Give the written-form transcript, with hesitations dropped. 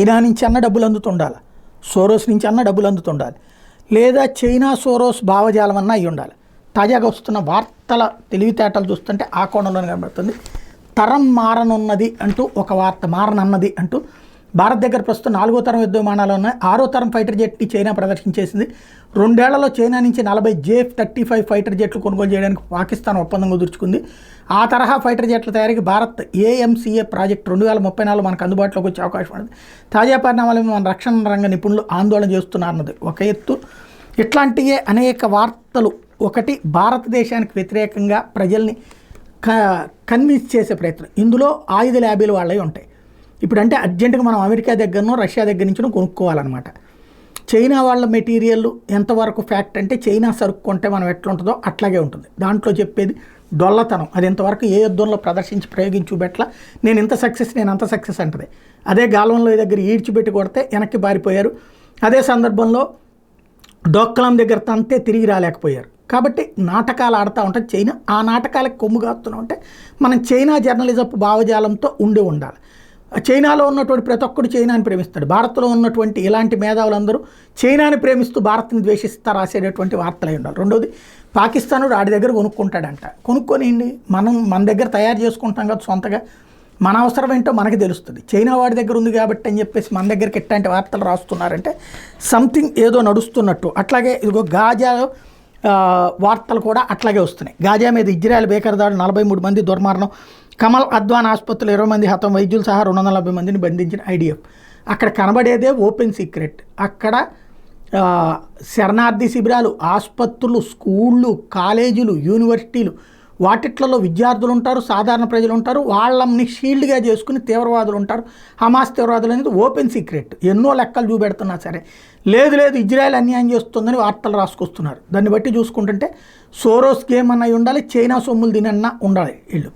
China నుంచి అన్న డబ్బులు అందుతుండాలి, సోరోస్ నుంచి అన్న డబ్బులు అందుతుండాలి, లేదా చైనా సోరోస్ భావజాలం అన్న అయి ఉండాలి. తాజాగా వస్తున్న వార్తల తెలివితేటలు చూస్తుంటే ఆ కోణంలోనే కనబడుతుంది. తరం మారనున్నది అంటూ ఒక వార్త, మారనన్నది అంటూ భారత్ దగ్గర ప్రస్తుతం 4వ తరం యుద్ధ విమానాలు ఉన్నాయి. 6వ తరం ఫైటర్ జెట్ని చైనా ప్రదర్శించేసింది. 2 ఏళ్లలో చైనా నుంచి 40 J-35 ఫైటర్ జెట్లు కొనుగోలు చేయడానికి పాకిస్తాన్ ఒప్పందం కుదుర్చుకుంది. ఆ తరహా ఫైటర్ జెట్ల తయారీకి భారత్ AMCA ప్రాజెక్ట్ 2034 మనకు అందుబాటులోకి వచ్చే అవకాశం ఉంది. తాజా పరిణామాల మన రక్షణ రంగ నిపుణులు ఆందోళన చేస్తున్నారన్నది ఒక ఎత్తు. ఇట్లాంటివే అనేక వార్తలు. ఒకటి, భారతదేశానికి వ్యతిరేకంగా ప్రజల్ని కన్విన్స్ చేసే ప్రయత్నం. ఇందులో ఆయుధ ల్యాబీలు వాళ్ళవి ఉంటాయి. ఇప్పుడు అంటే అర్జెంటుగా మనం అమెరికా దగ్గరనో రష్యా దగ్గర నుంచి కొనుక్కోవాలన్నమాట. చైనా వాళ్ళ మెటీరియల్ ఎంతవరకు ఫ్యాక్ట్ అంటే చైనా సరుకు కొంటే మనం ఎట్లా ఉంటుందో అట్లాగే ఉంటుంది. దాంట్లో చెప్పేది డొల్లతనం. అది ఎంతవరకు ఏ యుద్ధంలో ప్రదర్శించి ప్రయోగించి చూపెట్లా నేను ఇంత సక్సెస్ నేను అంత సక్సెస్ అంటది. అదే గాలంలో దగ్గర ఈడ్చిపెట్టి కొడితే వెనక్కి పారిపోయారు. అదే సందర్భంలో డోక్లాం దగ్గర తంతే తిరిగి రాలేకపోయారు. కాబట్టి నాటకాలు ఆడుతూ ఉంటుంది చైనా. ఆ నాటకాలకు కొమ్ము కాస్తున్నాం అంటే మనం చైనా జర్నలిజపు భావజాలంతో ఉండాలి. చైనాలో ఉన్నటువంటి ప్రతి ఒక్కడు చైనాని ప్రేమిస్తాడు. భారత్లో ఉన్నటువంటి ఇలాంటి మేధావులందరూ చైనాని ప్రేమిస్తూ భారత్ని ద్వేషిస్తా రాసేటటువంటి వార్తలు అయి ఉండాలి. రెండోది, పాకిస్తాన్ ఆడి దగ్గర కొనుక్కుంటాడంట. కొనుక్కొనిండి మన దగ్గర తయారు చేసుకుంటాం కదా సొంతగా, మన అవసరం ఏంటో మనకి తెలుస్తుంది. చైనా వాడి దగ్గర ఉంది కాబట్టి అని చెప్పేసి మన దగ్గరికి ఎట్లాంటి వార్తలు రాస్తున్నారంటే సంథింగ్ ఏదో నడుస్తున్నట్టు. అట్లాగే ఇదిగో గాజా వార్తలు కూడా అట్లాగే వస్తున్నాయి. గాజా మీద ఇజ్రాయెల్ బేకర్ దాడులు, 43 మంది దుర్మరణం, కమల్ అద్వాన్ ఆసుపత్రులు 20 మంది హతం, వైద్యులు సహా 240 మందిని బంధించిన IDF. అక్కడ కనబడేదే ఓపెన్ సీక్రెట్. అక్కడ శరణార్థి శిబిరాలు, ఆసుపత్రులు, స్కూళ్ళు, కాలేజీలు, యూనివర్సిటీలు, వాటిట్లలో విద్యార్థులు ఉంటారు, సాధారణ ప్రజలు ఉంటారు. వాళ్ళని షీల్డ్గా చేసుకుని తీవ్రవాదులు ఉంటారు. హమాస్ తీవ్రవాదులు అనేది ఓపెన్ సీక్రెట్. ఎన్నో లెక్కలు చూపెడుతున్నా సరే లేదు ఇజ్రాయెల్ అన్యాయం చేస్తుందని వార్తలు రాసుకొస్తున్నారు. దాన్ని బట్టి చూసుకుంటుంటే సోరోస్ గేమ్ అన్నవి ఉండాలి, చైనా సొమ్ములు తినన్నా ఉండాలి వీళ్ళు.